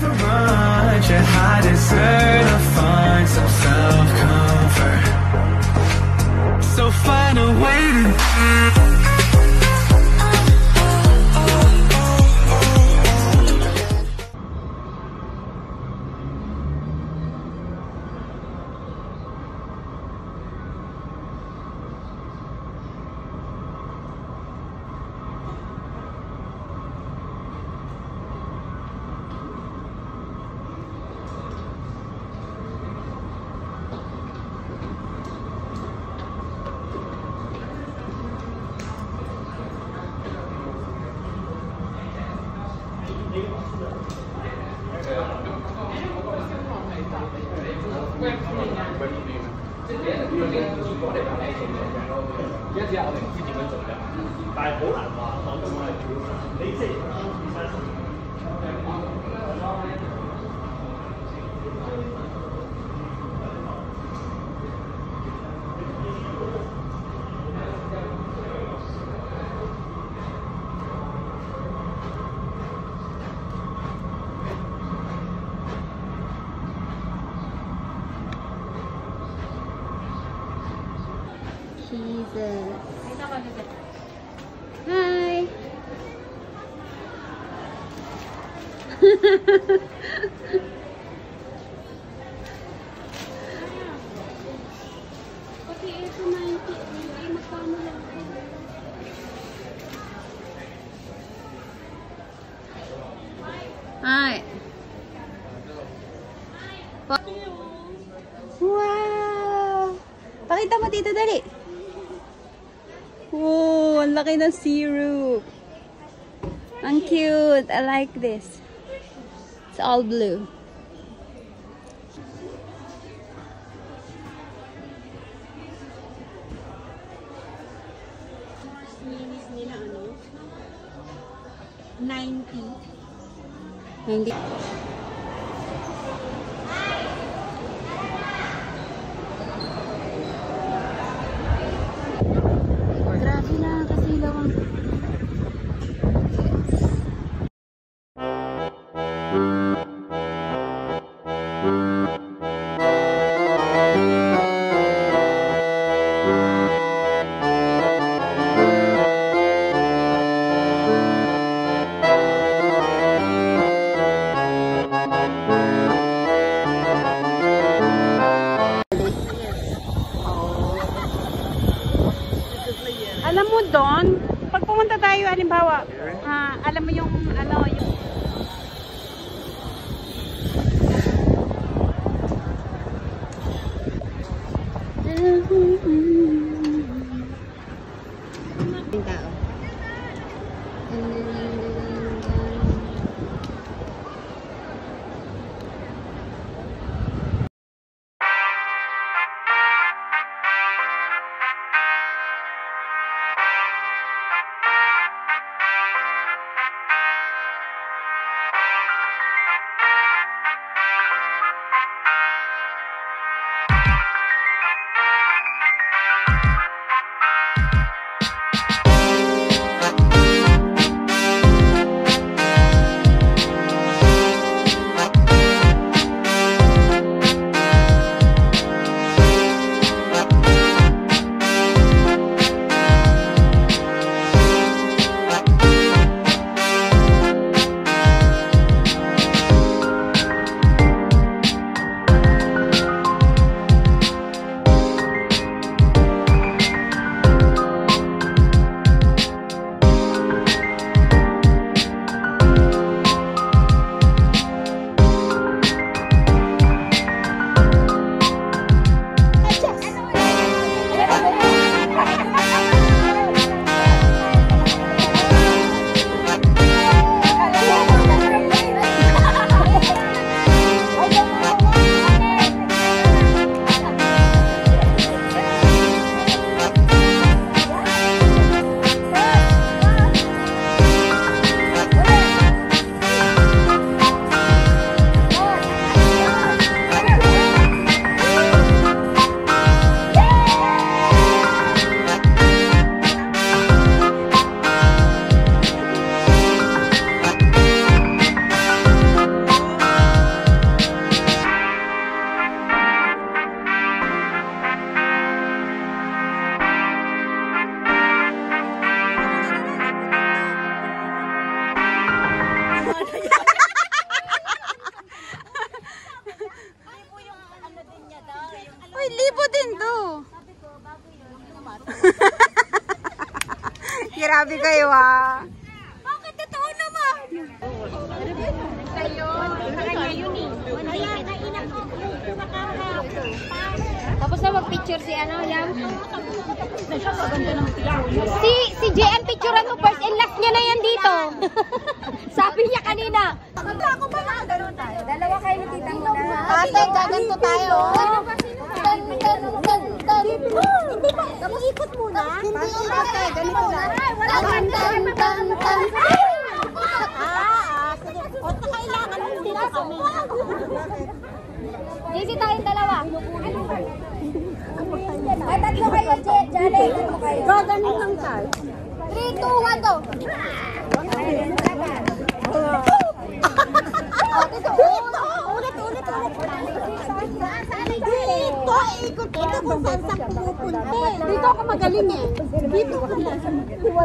for lunch, and I deserve to find some self-comfort. So find a way to Jesus. Hi. Pati ito 90. Ay, magkano lang. Hi. Wow. Pakita mo dito, dali. Oh, ang laki ng syrup. Ang cute. I like this. It's all blue. Minis nila ano? 90. 90. Grabe na kasi lawang. Alam mo doon, pag pumunta tayo, halimbawa, alam mo yung, ano, yung... Yung tao. Grabe kayo ha. Bakit totoo naman? Tapos na mag-picture si ano, Yam. Si JN picturean mo first and last niya na yan dito. Sabi niya kanina. Ako ba na gano'n tayo? Dalawa kayo nakita mo na. Ate, gaganto tayo. Tapos ikot muna. Ate, ganito lang. Sige. O kailangan dito kami. JC tayong dalawa. Ay, tatlo kayo, Jale. Tatlo kayo. Gaganin lang tayo. 3, 2, 1, go. Ulit. Dito, ikot kita kung saan sa pumupunta. Dito ako magaling eh. Dito ka lang.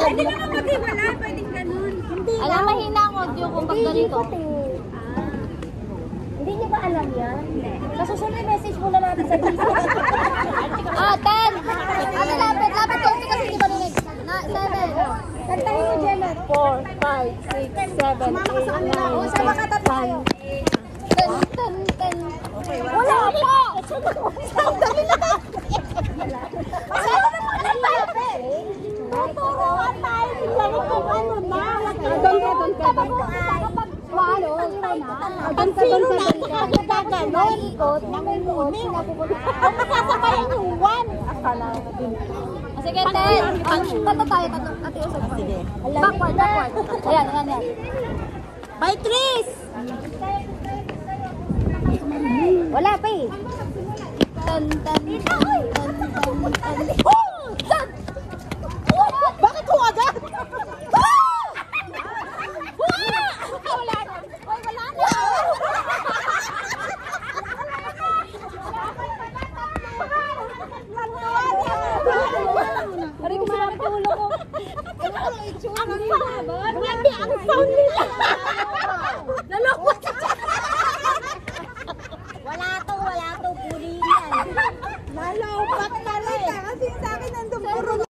Hindi naman mag-iwala, pwedeng ganun. Alam, mahina ang audio kung pag ganito. Hindi niyo ba alam yan? Sa susunod message muna natin sa GC. 10. Ano, lapit konti kasi di ba nung 7. Kantahin mo, Gemma. 4, 5, 6, 7, 8, 9, 10. Sama ka tayo. 10. Wala po! Sandali na tayo. Masaya na mga lapit. Tuturuan tayo. Tingnan kung ano na. Doon ka. Ang sino na nakakaganon. Nangungunin. Ang masasabayan yung 1. Sige, 10. Tato tayo. Ate, usap. Sige. Backward. Ayan. Bye, Tris! Wala pa eh. 10. Bakit ko agad? Wala na. Aray ko malapit yung ulo ko. Ang sound nila! Lalokot! Wala to, puli yan. Lalopat na rin. Kasi sa akin nandun puro.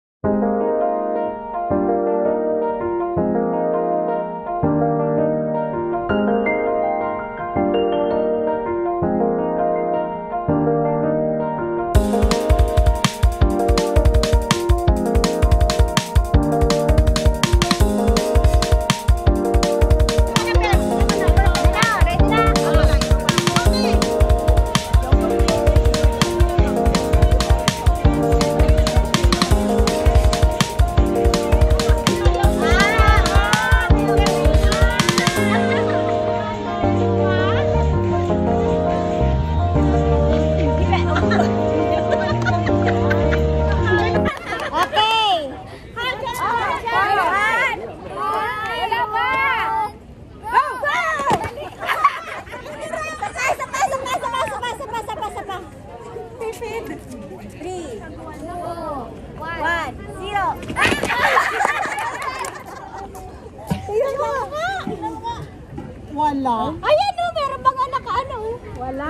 Wala. Ayan o, meron bang anak ano? Wala.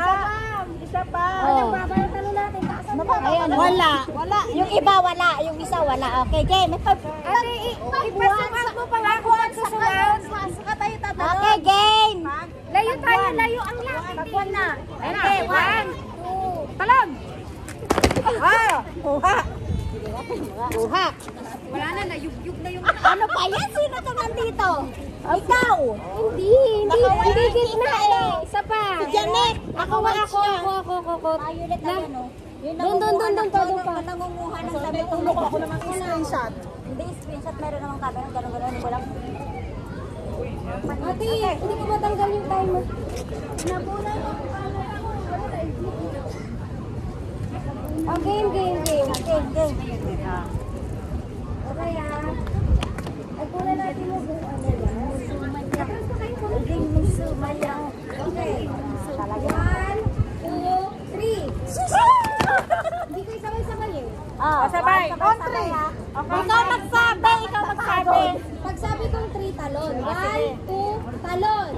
Isa pa. Oh. Ayan, wala. Yung iba wala, yung isa wala. Okay, game. Ipasukan mo pa ako ang susunod. Saka tayo tatanong. Okay, game. Layo tayo, layo ang lapit. Pagwan na. Okay, 1, 2, talon. Kuha. Wala na, nayugyug na yung... Ano pa yan? Sino to nandito? Ikaw. Hindi gitna eh. Isa pa. Si Janet. Ako. Violet na yan, oh. Doon pa. Nangunguha ng sabi. Tulog ako naman screenshot. Hindi, screenshot. Meron namang camera. Ganun. Hindi ko lang. Ate, hindi ko matanggal yung timer. Nabulay mo. Oh, game. Game. Okay Nagpula natin yung Sumaya. Okay. 1, 2, 3. Hindi kayo sabay-sabay eh. Sabay. On 3. Ikaw magsabi. Pag sabi kong 3, talon. 1, 2, talon.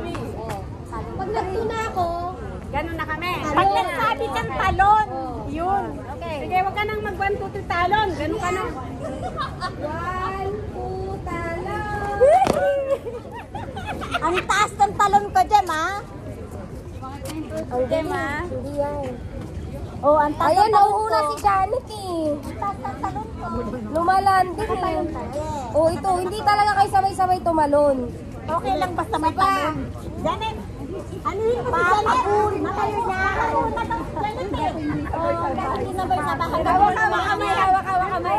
Pag nagtuna ako, Ganun na kami. Pag nagsabi kang talon. Yun. Okay. Sige, wag ka nang mag 1, 2, 3 talon. Ganun ka na. 1, 2, talon. Ang taas ng talon ko, Jem, ha? Ang Jem, ah. Hindi yan. Oh, ang taas Ayun, ng talon nauuna ko. si Janet eh. Ang taas ng talon ko. Lumalanding eh. Yes. Oh, ito, hindi talaga kayo sabay-sabay tumalon. Okay lang basta may talon. Janet, ano yun mo si Janet? Matayo na. Janet, eh. Oh, dahil hindi sabay sa bahay. Hawak kamay.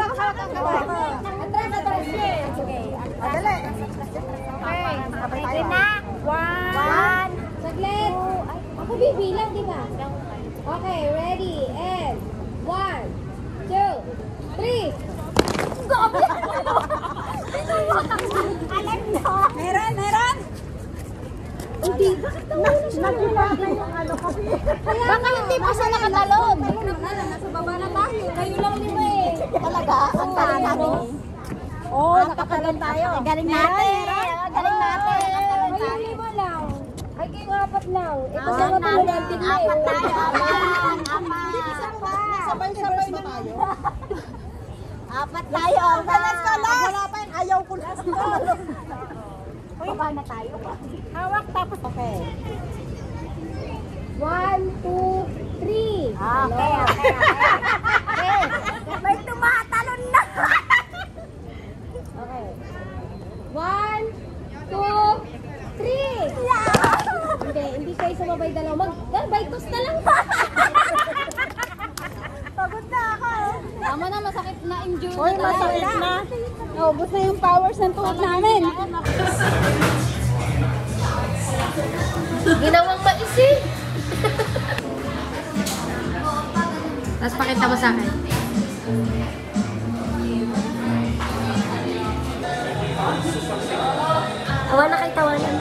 Atras. Okay. Madali. Okay. Ready na? One. Saglit. Ako bibilang, di ba? Okay, ready, and 1, 2, 3. Meron. Hindi, bakit nawala siya? Baka hindi pa siya nakatalon. Nasa baba na tayo. Kayo lang lima eh. Talaga, ang talon natin. Oh, nakatalon tayo. Galing natin. Galing natin. Kayo lima lang. Ay, kayo apat lang. Ito sa Galing matulad natin. din na Apat eh. tayo. Sabay-sabay na tayo. Apat tayo. Wala pa yung ayaw ko last. Baba na tayo. Hawak tapos. Okay. 1, 2, 3. Okay. May tumatalon na. Okay. 1, 2, 3. Hindi kayo sumabay dalawa. Mag-bike toss na lang. Pagod na ako. Tama na, masakit na injury. Uy, masakit na. Naubos na yung powers ng tuhod namin. Ginawang maisi. Tapos pakita mo sa akin. Tawa na kayo, tawanan.